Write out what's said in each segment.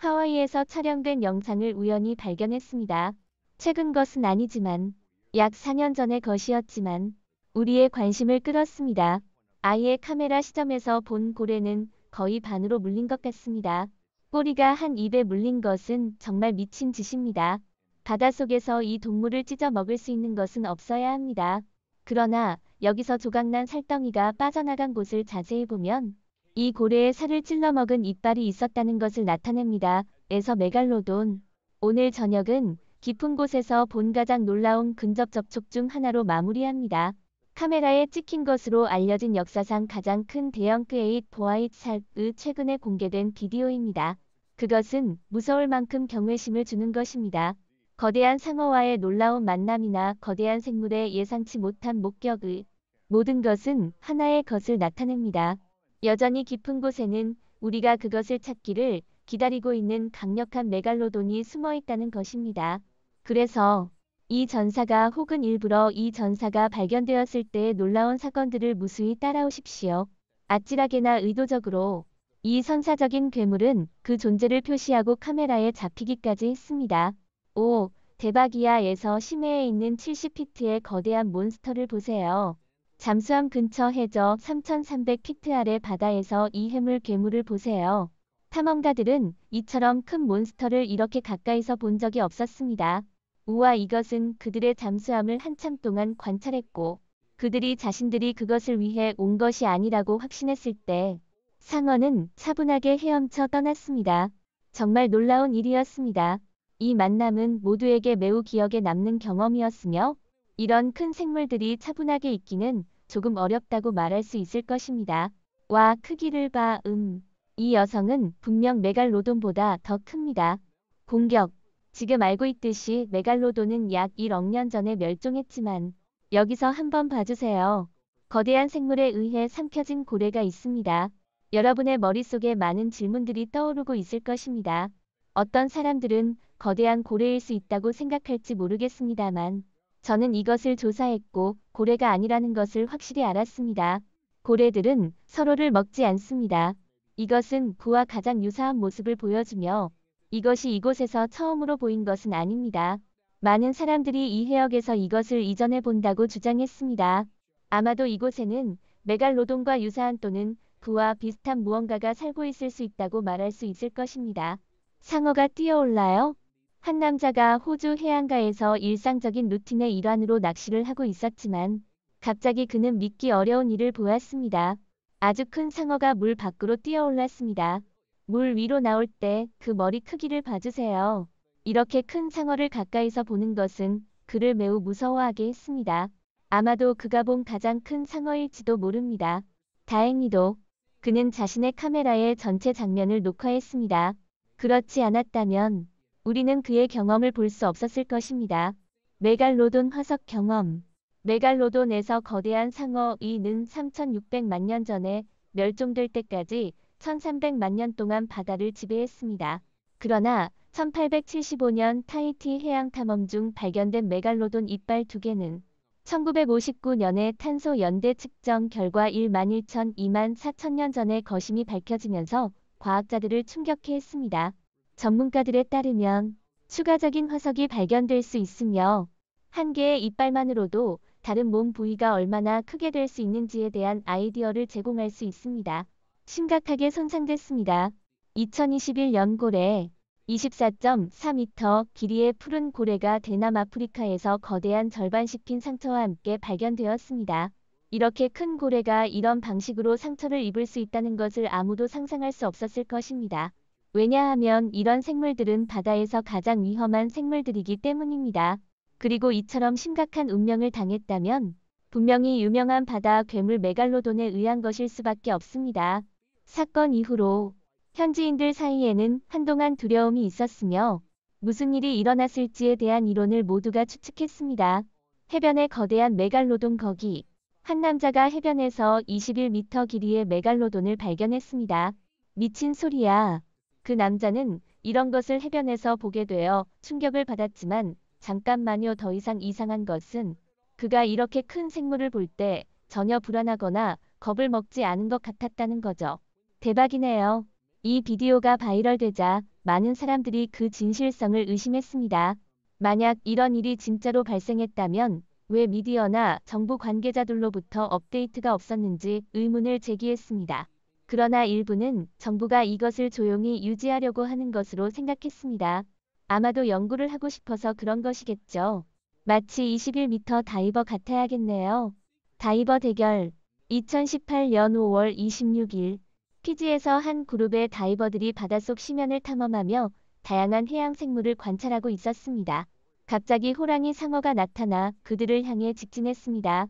하와이에서 촬영된 영상을 우연히 발견했습니다. 최근 것은 아니지만 약 4년 전의 것이었지만 우리의 관심을 끌었습니다. 아이의 카메라 시점에서 본 고래는 거의 반으로 물린 것 같습니다. 꼬리가 한 입에 물린 것은 정말 미친 짓입니다. 바닷속에서 이 동물을 찢어 먹을 수 있는 것은 없어야 합니다. 그러나 여기서 조각난 살덩이가 빠져나간 곳을 자세히 보면 이 고래의 살을 찔러 먹은 이빨이 있었다는 것을 나타냅니다. 에서 메갈로돈. 오늘 저녁은 깊은 곳에서 본 가장 놀라운 근접 접촉 중 하나로 마무리합니다. 카메라에 찍힌 것으로 알려진 역사상 가장 큰 대형 그레이트 호와이트 샬크의 최근에 공개된 비디오입니다. 그것은 무서울 만큼 경외심을 주는 것입니다. 거대한 상어와의 놀라운 만남이나 거대한 생물의 예상치 못한 목격의 모든 것은 하나의 것을 나타냅니다. 여전히 깊은 곳에는 우리가 그것을 찾기를 기다리고 있는 강력한 메갈로돈이 숨어 있다는 것입니다. 그래서 이 전사가 혹은 일부러 이 전사가 발견되었을 때의 놀라운 사건들을 무수히 따라오십시오. 아찔하게나 의도적으로 이 선사적인 괴물은 그 존재를 표시하고 카메라에 잡히기까지 했습니다. 오, 대박이야에서 심해에 있는 70피트의 거대한 몬스터를 보세요. 잠수함 근처 해저 3300피트 아래 바다에서 이 해물 괴물을 보세요. 탐험가들은 이처럼 큰 몬스터를 이렇게 가까이서 본 적이 없었습니다. 우와, 이것은 그들의 잠수함을 한참 동안 관찰했고 그들이 자신들이 그것을 위해 온 것이 아니라고 확신했을 때 상어는 차분하게 헤엄쳐 떠났습니다. 정말 놀라운 일이었습니다. 이 만남은 모두에게 매우 기억에 남는 경험이었으며 이런 큰 생물들이 차분하게 있기는 조금 어렵다고 말할 수 있을 것입니다. 와, 크기를 봐. 이 여성은 분명 메갈로돈보다 더 큽니다. 공격. 지금 알고 있듯이 메갈로돈은 약 1억 년 전에 멸종했지만 여기서 한번 봐주세요. 거대한 생물에 의해 삼켜진 고래가 있습니다. 여러분의 머릿속에 많은 질문들이 떠오르고 있을 것입니다. 어떤 사람들은 거대한 고래일 수 있다고 생각할지 모르겠습니다만 저는 이것을 조사했고 고래가 아니라는 것을 확실히 알았습니다. 고래들은 서로를 먹지 않습니다. 이것은 그와 가장 유사한 모습을 보여주며 이것이 이곳에서 처음으로 보인 것은 아닙니다. 많은 사람들이 이 해역에서 이것을 이전에 본다고 주장했습니다. 아마도 이곳에는 메갈로돈과 유사한 또는 그와 비슷한 무언가가 살고 있을 수 있다고 말할 수 있을 것입니다. 상어가 뛰어올라요? 한 남자가 호주 해안가에서 일상적인 루틴의 일환으로 낚시를 하고 있었지만 갑자기 그는 믿기 어려운 일을 보았습니다. 아주 큰 상어가 물 밖으로 뛰어올랐습니다. 물 위로 나올 때 그 머리 크기를 봐주세요. 이렇게 큰 상어를 가까이서 보는 것은 그를 매우 무서워하게 했습니다. 아마도 그가 본 가장 큰 상어일지도 모릅니다. 다행히도 그는 자신의 카메라에 전체 장면을 녹화했습니다. 그렇지 않았다면 우리는 그의 경험을 볼 수 없었을 것입니다. 메갈로돈 화석 경험. 메갈로돈에서 거대한 상어이는 3600만 년 전에 멸종될 때까지 1300만 년 동안 바다를 지배했습니다. 그러나 1875년 타히티 해양 탐험 중 발견된 메갈로돈 이빨 2개는 1959년에 탄소 연대 측정 결과 1만 1천 2만 4천 년 전의 것임이 밝혀지면서 과학자들을 충격해 했습니다. 전문가들에 따르면 추가적인 화석이 발견될 수 있으며 한 개의 이빨만으로도 다른 몸 부위가 얼마나 크게 될 수 있는지에 대한 아이디어를 제공할 수 있습니다. 심각하게 손상됐습니다. 2021년 고래 24.4m 길이의 푸른 고래가 대남아프리카에서 거대한 절반 씹힌 상처와 함께 발견되었습니다. 이렇게 큰 고래가 이런 방식으로 상처를 입을 수 있다는 것을 아무도 상상할 수 없었을 것입니다. 왜냐하면 이런 생물들은 바다에서 가장 위험한 생물들이기 때문입니다. 그리고 이처럼 심각한 운명을 당했다면 분명히 유명한 바다 괴물 메갈로돈에 의한 것일 수밖에 없습니다. 사건 이후로 현지인들 사이에는 한동안 두려움이 있었으며 무슨 일이 일어났을지에 대한 이론을 모두가 추측했습니다. 해변에 거대한 메갈로돈 거기. 한 남자가 해변에서 21m 길이의 메갈로돈을 발견했습니다. 미친 소리야. 그 남자는 이런 것을 해변에서 보게 되어 충격을 받았지만 잠깐만요. 더 이상 이상한 것은 그가 이렇게 큰 생물을 볼 때 전혀 불안하거나 겁을 먹지 않은 것 같았다는 거죠. 대박이네요. 이 비디오가 바이럴되자 많은 사람들이 그 진실성을 의심했습니다. 만약 이런 일이 진짜로 발생했다면 왜 미디어나 정부 관계자들로부터 업데이트가 없었는지 의문을 제기했습니다. 그러나 일부는 정부가 이것을 조용히 유지하려고 하는 것으로 생각했습니다. 아마도 연구를 하고 싶어서 그런 것이겠죠. 마치 21m 다이버 같아야겠네요. 다이버 대결 2018년 5월 26일 피지에서 한 그룹의 다이버들이 바닷속 심연을 탐험하며 다양한 해양 생물을 관찰하고 있었습니다. 갑자기 호랑이 상어가 나타나 그들을 향해 직진했습니다.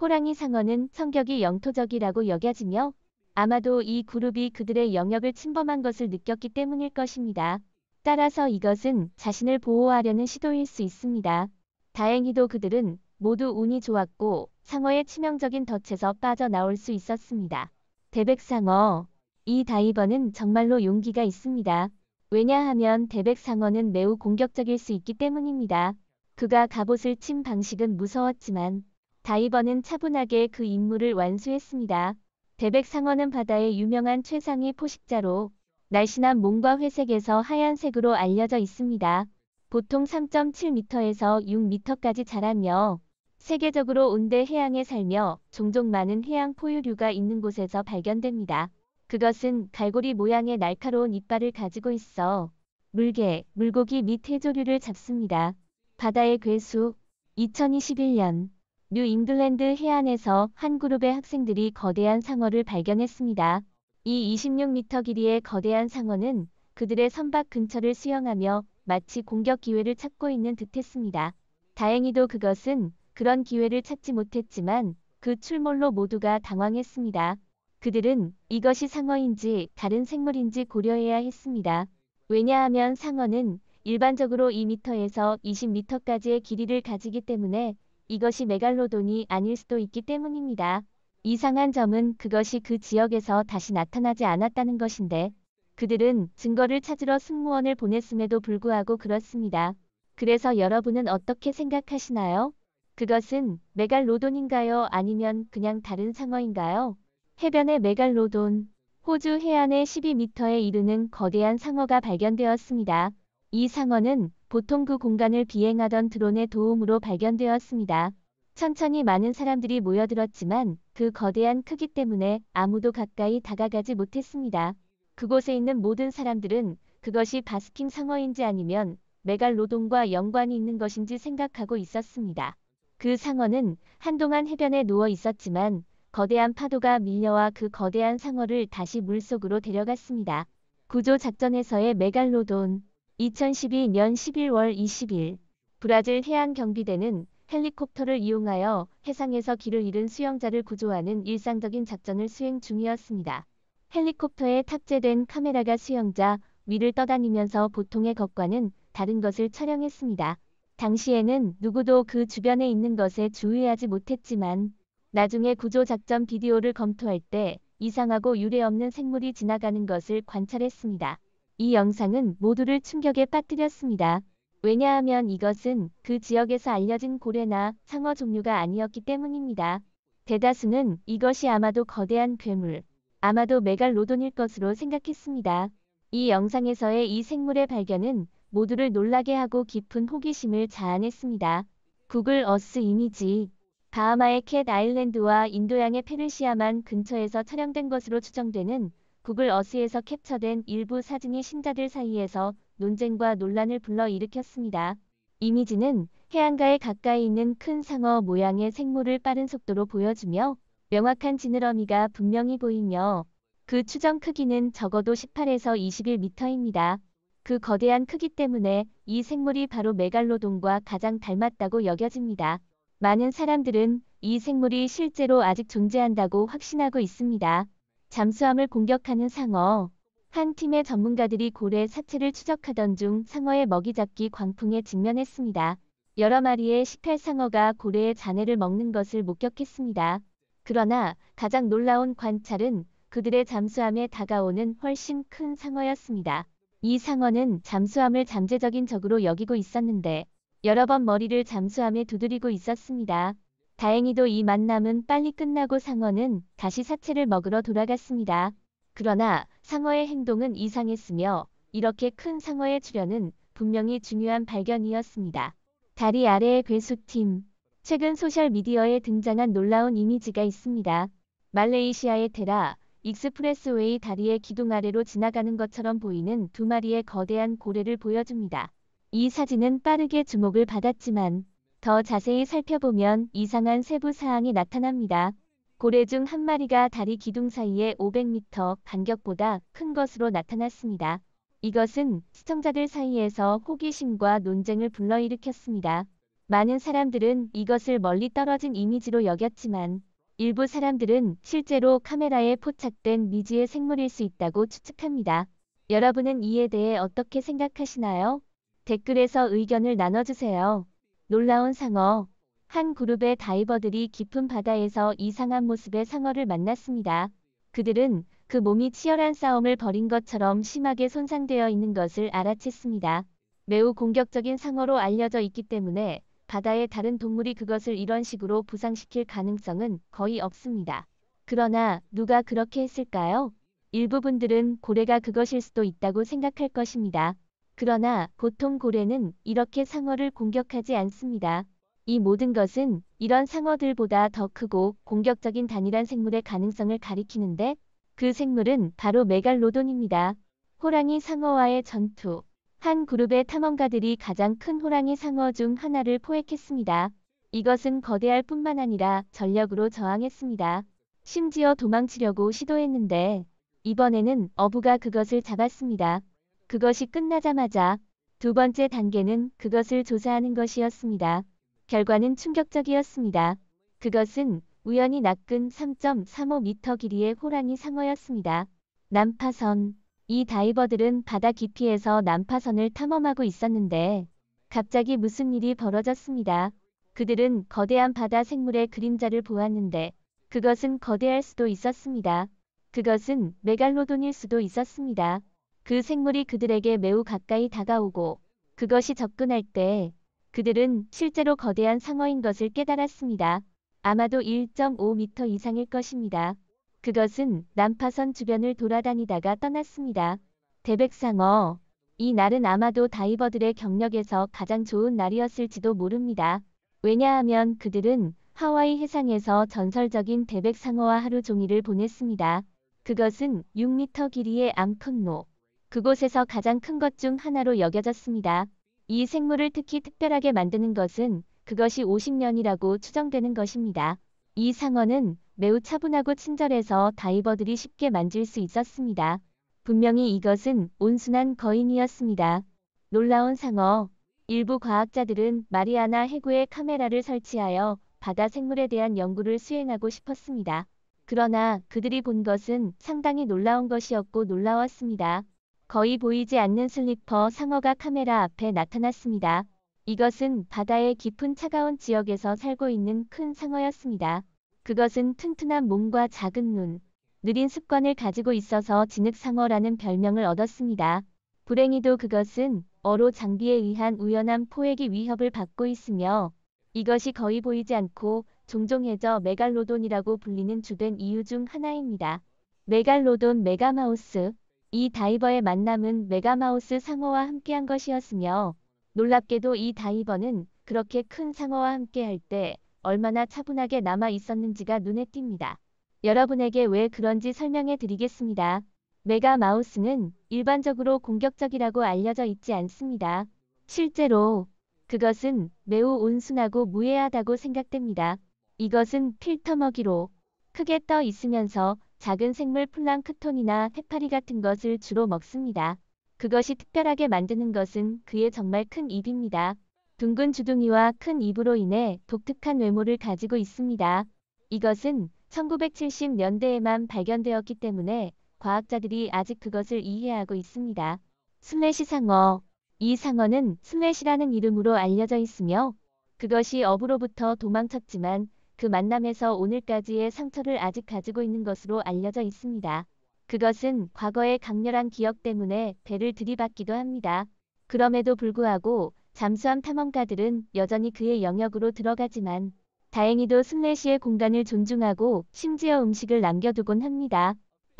호랑이 상어는 성격이 영토적이라고 여겨지며 아마도 이 그룹이 그들의 영역을 침범한 것을 느꼈기 때문일 것입니다. 따라서 이것은 자신을 보호하려는 시도일 수 있습니다. 다행히도 그들은 모두 운이 좋았고 상어의 치명적인 덫에서 빠져나올 수 있었습니다. 대백상어. 이 다이버는 정말로 용기가 있습니다. 왜냐하면 대백상어는 매우 공격적일 수 있기 때문입니다. 그가 갑옷을 친 방식은 무서웠지만 다이버는 차분하게 그 임무를 완수했습니다. 대백상어는 바다의 유명한 최상위 포식자로 날씬한 몸과 회색에서 하얀색으로 알려져 있습니다. 보통 3.7m에서 6m까지 자라며 세계적으로 온대 해양에 살며 종종 많은 해양 포유류가 있는 곳에서 발견됩니다. 그것은 갈고리 모양의 날카로운 이빨을 가지고 있어 물개, 물고기 및 해조류를 잡습니다. 바다의 괴수 2021년 뉴 잉글랜드 해안에서 한 그룹의 학생들이 거대한 상어를 발견했습니다. 이 26m 길이의 거대한 상어는 그들의 선박 근처를 수영하며 마치 공격 기회를 찾고 있는 듯했습니다. 다행히도 그것은 그런 기회를 찾지 못했지만 그 출몰로 모두가 당황했습니다. 그들은 이것이 상어인지 다른 생물인지 고려해야 했습니다. 왜냐하면 상어는 일반적으로 2m에서 20m까지의 길이를 가지기 때문에 이것이 메갈로돈이 아닐 수도 있기 때문입니다. 이상한 점은 그것이 그 지역에서 다시 나타나지 않았다는 것인데 그들은 증거를 찾으러 승무원을 보냈음에도 불구하고 그렇습니다. 그래서 여러분은 어떻게 생각하시나요? 그것은 메갈로돈인가요? 아니면 그냥 다른 상어인가요? 해변의 메갈로돈. 호주 해안의 12m에 이르는 거대한 상어가 발견되었습니다. 이 상어는 보통 그 공간을 비행하던 드론의 도움으로 발견되었습니다. 천천히 많은 사람들이 모여들었지만 그 거대한 크기 때문에 아무도 가까이 다가가지 못했습니다. 그곳에 있는 모든 사람들은 그것이 바스킹 상어인지 아니면 메갈로돈과 연관이 있는 것인지 생각하고 있었습니다. 그 상어는 한동안 해변에 누워 있었지만 거대한 파도가 밀려와 그 거대한 상어를 다시 물속으로 데려갔습니다. 구조작전에서의 메갈로돈. 2012년 11월 20일 브라질 해안경비대는 헬리콥터를 이용하여 해상에서 길을 잃은 수영자를 구조하는 일상적인 작전을 수행 중이었습니다. 헬리콥터에 탑재된 카메라가 수영자 위를 떠다니면서 보통의 것과는 다른 것을 촬영했습니다. 당시에는 누구도 그 주변에 있는 것에 주의하지 못했지만 나중에 구조작전 비디오를 검토할 때 이상하고 유례없는 생물이 지나가는 것을 관찰했습니다. 이 영상은 모두를 충격에 빠뜨렸습니다. 왜냐하면 이것은 그 지역에서 알려진 고래나 상어 종류가 아니었기 때문입니다. 대다수는 이것이 아마도 거대한 괴물, 아마도 메갈로돈일 것으로 생각했습니다. 이 영상에서의 이 생물의 발견은 모두를 놀라게 하고 깊은 호기심을 자아냈습니다. 구글 어스 이미지. 바하마의 캣 아일랜드와 인도양의 페르시아만 근처에서 촬영된 것으로 추정되는 구글 어스에서 캡처된 일부 사진이 신자들 사이에서 논쟁과 논란을 불러일으켰습니다. 이미지는 해안가에 가까이 있는 큰 상어 모양의 생물을 빠른 속도로 보여주며 명확한 지느러미가 분명히 보이며 그 추정 크기는 적어도 18에서 21m입니다. 그 거대한 크기 때문에 이 생물이 바로 메갈로돈과 가장 닮았다고 여겨집니다. 많은 사람들은 이 생물이 실제로 아직 존재한다고 확신하고 있습니다. 잠수함을 공격하는 상어. 한 팀의 전문가들이 고래 사체를 추적하던 중 상어의 먹이잡기 광풍에 직면했습니다. 여러 마리의 식탈상어가 고래의 잔해를 먹는 것을 목격했습니다. 그러나 가장 놀라운 관찰은 그들의 잠수함에 다가오는 훨씬 큰 상어였습니다. 이 상어는 잠수함을 잠재적인 적으로 여기고 있었는데 여러 번 머리를 잠수함에 두드리고 있었습니다. 다행히도 이 만남은 빨리 끝나고 상어는 다시 사체를 먹으러 돌아갔습니다. 그러나 상어의 행동은 이상했으며 이렇게 큰 상어의 출현은 분명히 중요한 발견이었습니다. 다리 아래의 괴수팀. 최근 소셜미디어에 등장한 놀라운 이미지가 있습니다. 말레이시아의 테라 익스프레스웨이 다리의 기둥 아래로 지나가는 것처럼 보이는 두 마리의 거대한 고래를 보여줍니다. 이 사진은 빠르게 주목을 받았지만 더 자세히 살펴보면 이상한 세부 사항이 나타납니다. 고래 중 한 마리가 다리 기둥 사이에 500m 간격보다 큰 것으로 나타났습니다. 이것은 시청자들 사이에서 호기심과 논쟁을 불러일으켰습니다. 많은 사람들은 이것을 멀리 떨어진 이미지로 여겼지만 일부 사람들은 실제로 카메라에 포착된 미지의 생물일 수 있다고 추측합니다. 여러분은 이에 대해 어떻게 생각하시나요? 댓글에서 의견을 나눠주세요. 놀라운 상어. 한 그룹의 다이버들이 깊은 바다에서 이상한 모습의 상어를 만났습니다. 그들은 그 몸이 치열한 싸움을 벌인 것처럼 심하게 손상되어 있는 것을 알아챘습니다. 매우 공격적인 상어로 알려져 있기 때문에 바다의 다른 동물이 그것을 이런 식으로 부상시킬 가능성은 거의 없습니다. 그러나 누가 그렇게 했을까요? 일부 분들은 고래가 그것일 수도 있다고 생각할 것입니다. 그러나 보통 고래는 이렇게 상어를 공격하지 않습니다. 이 모든 것은 이런 상어들보다 더 크고 공격적인 단일한 생물의 가능성을 가리키는데 그 생물은 바로 메갈로돈입니다. 호랑이 상어와의 전투. 한 그룹의 탐험가들이 가장 큰 호랑이 상어 중 하나를 포획했습니다. 이것은 거대할 뿐만 아니라 전력으로 저항했습니다. 심지어 도망치려고 시도했는데 이번에는 어부가 그것을 잡았습니다. 그것이 끝나자마자 두 번째 단계는 그것을 조사하는 것이었습니다. 결과는 충격적이었습니다. 그것은 우연히 낚은 3.35m 길이의 호랑이 상어였습니다. 난파선. 이 다이버들은 바다 깊이에서 난파선을 탐험하고 있었는데 갑자기 무슨 일이 벌어졌습니다. 그들은 거대한 바다 생물의 그림자를 보았는데 그것은 거대할 수도 있었습니다. 그것은 메갈로돈일 수도 있었습니다. 그 생물이 그들에게 매우 가까이 다가오고 그것이 접근할 때 그들은 실제로 거대한 상어인 것을 깨달았습니다. 아마도 1.5m 이상일 것입니다. 그것은 난파선 주변을 돌아다니다가 떠났습니다. 대백상어. 이 날은 아마도 다이버들의 경력에서 가장 좋은 날이었을지도 모릅니다. 왜냐하면 그들은 하와이 해상에서 전설적인 대백상어와 하루 종일을 보냈습니다. 그것은 6m 길이의 암큰노. 그곳에서 가장 큰 것 중 하나로 여겨졌습니다. 이 생물을 특히 특별하게 만드는 것은 그것이 50년이라고 추정되는 것입니다. 이 상어는 매우 차분하고 친절해서 다이버들이 쉽게 만질 수 있었습니다. 분명히 이것은 온순한 거인이었습니다. 놀라운 상어. 일부 과학자들은 마리아나 해구에 카메라를 설치하여 바다 생물에 대한 연구를 수행하고 싶었습니다. 그러나 그들이 본 것은 상당히 놀라운 것이었고 놀라웠습니다. 거의 보이지 않는 슬리퍼 상어가 카메라 앞에 나타났습니다. 이것은 바다의 깊은 차가운 지역에서 살고 있는 큰 상어였습니다. 그것은 튼튼한 몸과 작은 눈, 느린 습관을 가지고 있어서 진흙상어라는 별명을 얻었습니다. 불행히도 그것은 어로 장비에 의한 우연한 포획이 위협을 받고 있으며 이것이 거의 보이지 않고 종종 해저 메갈로돈이라고 불리는 주된 이유 중 하나입니다. 메갈로돈 메가마우스. 이 다이버의 만남은 메가마우스 상어와 함께한 것이었으며 놀랍게도 이 다이버는 그렇게 큰 상어와 함께할 때 얼마나 차분하게 남아 있었는지가 눈에 띕니다. 여러분에게 왜 그런지 설명해 드리겠습니다. 메가마우스는 일반적으로 공격적이라고 알려져 있지 않습니다. 실제로 그것은 매우 온순하고 무해하다고 생각됩니다. 이것은 필터 먹이로 크게 떠 있으면서 작은 생물 플랑크톤이나 해파리 같은 것을 주로 먹습니다. 그것이 특별하게 만드는 것은 그의 정말 큰 입입니다. 둥근 주둥이와 큰 입으로 인해 독특한 외모를 가지고 있습니다. 이것은 1970년대에만 발견되었기 때문에 과학자들이 아직 그것을 이해하고 있습니다. 슬래시 상어. 이 상어는 슬래시라는 이름으로 알려져 있으며 그것이 어부로부터 도망쳤지만 그 만남에서 오늘까지의 상처를 아직 가지고 있는 것으로 알려져 있습니다. 그것은 과거의 강렬한 기억 때문에 배를 들이받기도 합니다. 그럼에도 불구하고 잠수함 탐험가들은 여전히 그의 영역으로 들어가지만 다행히도 슬래시의 공간을 존중하고 심지어 음식을 남겨두곤 합니다.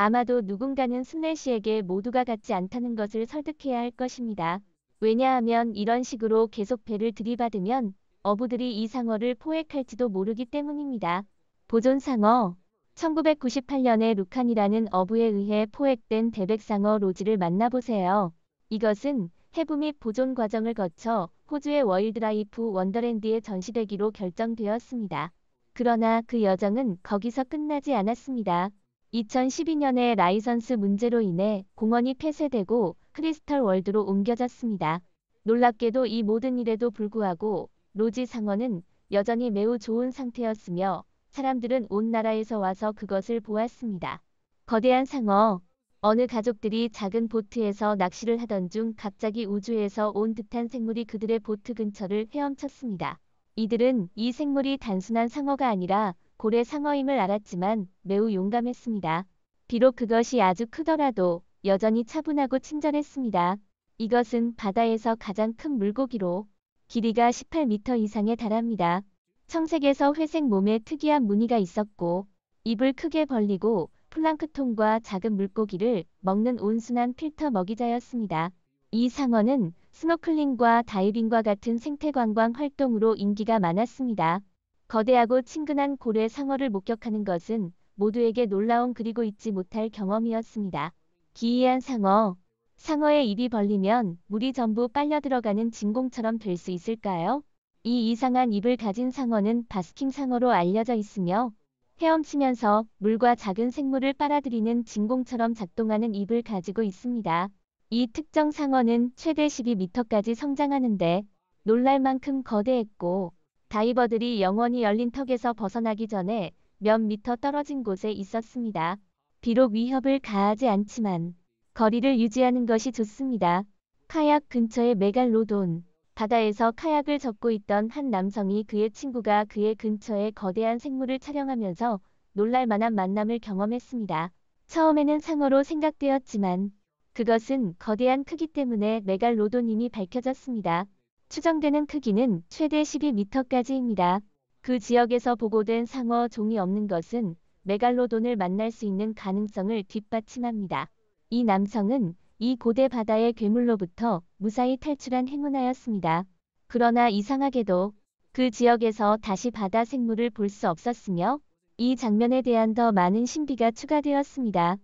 아마도 누군가는 슬래시에게 모두가 같지 않다는 것을 설득해야 할 것입니다. 왜냐하면 이런 식으로 계속 배를 들이받으면 어부들이 이 상어를 포획할지도 모르기 때문입니다. 보존상어 1998년에 루칸이라는 어부에 의해 포획된 대백상어 로지를 만나보세요. 이것은 해부 및 보존 과정을 거쳐 호주의 월드라이프 원더랜드에 전시되기로 결정되었습니다. 그러나 그 여정은 거기서 끝나지 않았습니다. 2012년에 라이선스 문제로 인해 공원이 폐쇄되고 크리스털 월드로 옮겨졌습니다. 놀랍게도 이 모든 일에도 불구하고 로지 상어는 여전히 매우 좋은 상태였으며 사람들은 온 나라에서 와서 그것을 보았습니다. 거대한 상어. 어느 가족들이 작은 보트에서 낚시를 하던 중 갑자기 우주에서 온 듯한 생물이 그들의 보트 근처를 헤엄쳤습니다. 이들은 이 생물이 단순한 상어가 아니라 고래 상어임을 알았지만 매우 용감했습니다. 비록 그것이 아주 크더라도 여전히 차분하고 친절했습니다. 이것은 바다에서 가장 큰 물고기로 길이가 18m 이상에 달합니다. 청색에서 회색 몸에 특이한 무늬가 있었고 입을 크게 벌리고 플랑크톤과 작은 물고기를 먹는 온순한 필터 먹이자였습니다. 이 상어는 스노클링과 다이빙과 같은 생태관광 활동으로 인기가 많았습니다. 거대하고 친근한 고래 상어를 목격하는 것은 모두에게 놀라운 그리고 잊지 못할 경험이었습니다. 기이한 상어. 상어의 입이 벌리면 물이 전부 빨려 들어가는 진공처럼 될 수 있을까요? 이 이상한 입을 가진 상어는 바스킹 상어로 알려져 있으며 헤엄치면서 물과 작은 생물을 빨아들이는 진공처럼 작동하는 입을 가지고 있습니다. 이 특정 상어는 최대 12m까지 성장하는데 놀랄 만큼 거대했고 다이버들이 영원히 열린 턱에서 벗어나기 전에 몇 미터 떨어진 곳에 있었습니다. 비록 위협을 가하지 않지만 거리를 유지하는 것이 좋습니다. 카약 근처의 메갈로돈. 바다에서 카약을 접고 있던 한 남성이 그의 친구가 그의 근처에 거대한 생물을 촬영하면서 놀랄 만한 만남을 경험했습니다. 처음에는 상어로 생각되었지만 그것은 거대한 크기 때문에 메갈로돈임이 밝혀졌습니다. 추정되는 크기는 최대 12m까지입니다. 그 지역에서 보고된 상어 종이 없는 것은 메갈로돈을 만날 수 있는 가능성을 뒷받침합니다. 이 남성은 이 고대 바다의 괴물로부터 무사히 탈출한 행운아였습니다. 그러나 이상하게도 그 지역에서 다시 바다 생물을 볼 수 없었으며 이 장면에 대한 더 많은 신비가 추가되었습니다.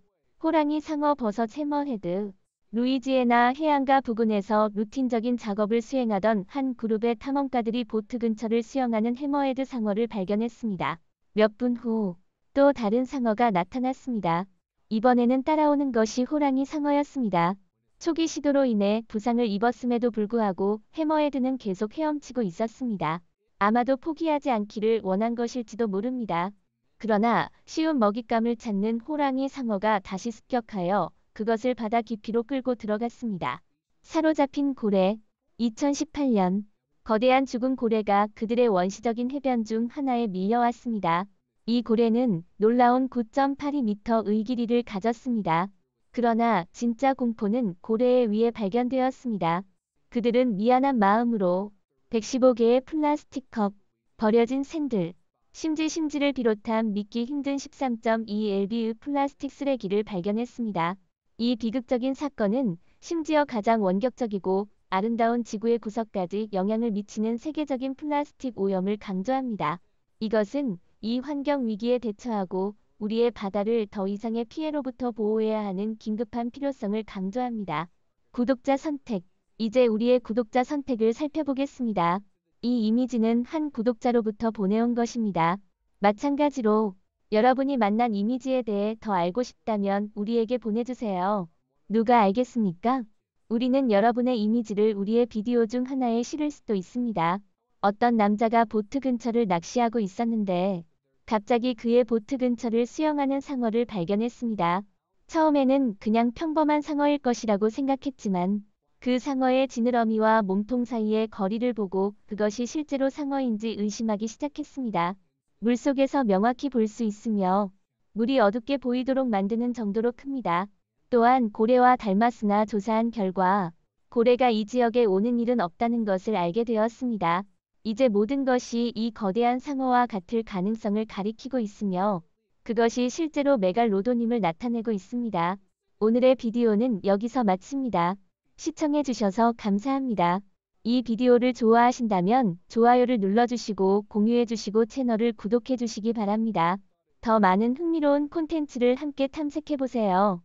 호랑이 상어 버섯 해머헤드. 루이지애나 해안가 부근에서 루틴적인 작업을 수행하던 한 그룹의 탐험가들이 보트 근처를 수영하는 해머헤드 상어를 발견했습니다. 몇 분 후 또 다른 상어가 나타났습니다. 이번에는 따라오는 것이 호랑이 상어였습니다. 초기 시도로 인해 부상을 입었음에도 불구하고 해머헤드는 계속 헤엄치고 있었습니다. 아마도 포기하지 않기를 원한 것일지도 모릅니다. 그러나 쉬운 먹잇감을 찾는 호랑이 상어가 다시 습격하여 그것을 바다 깊이로 끌고 들어갔습니다. 사로잡힌 고래. 2018년 거대한 죽은 고래가 그들의 원시적인 해변 중 하나에 밀려왔습니다. 이 고래는 놀라운 9.82m의 길이를 가졌습니다. 그러나 진짜 공포는 고래의 위에 발견되었습니다. 그들은 미안한 마음으로 115개의 플라스틱 컵, 버려진 샌들, 심지를 비롯한 믿기 힘든 13.2lb의 플라스틱 쓰레기를 발견했습니다. 이 비극적인 사건은 심지어 가장 원격적이고 아름다운 지구의 구석까지 영향을 미치는 세계적인 플라스틱 오염을 강조합니다. 이것은 이 환경 위기에 대처하고 우리의 바다를 더 이상의 피해로부터 보호해야 하는 긴급한 필요성을 강조합니다. 구독자 선택. 이제 우리의 구독자 선택을 살펴보겠습니다. 이 이미지는 한 구독자로부터 보내온 것입니다. 마찬가지로 여러분이 만난 이미지에 대해 더 알고 싶다면 우리에게 보내주세요. 누가 알겠습니까? 우리는 여러분의 이미지를 우리의 비디오 중 하나에 실을 수도 있습니다. 어떤 남자가 보트 근처를 낚시하고 있었는데 갑자기 그의 보트 근처를 수영하는 상어를 발견했습니다. 처음에는 그냥 평범한 상어일 것이라고 생각했지만 그 상어의 지느러미와 몸통 사이의 거리를 보고 그것이 실제로 상어인지 의심하기 시작했습니다. 물속에서 명확히 볼 수 있으며 물이 어둡게 보이도록 만드는 정도로 큽니다. 또한 고래와 닮았으나 조사한 결과 고래가 이 지역에 오는 일은 없다는 것을 알게 되었습니다. 이제 모든 것이 이 거대한 상어와 같을 가능성을 가리키고 있으며 그것이 실제로 메갈로돈임을 나타내고 있습니다. 오늘의 비디오는 여기서 마칩니다. 시청해주셔서 감사합니다. 이 비디오를 좋아하신다면 좋아요를 눌러주시고 공유해주시고 채널을 구독해주시기 바랍니다. 더 많은 흥미로운 콘텐츠를 함께 탐색해보세요.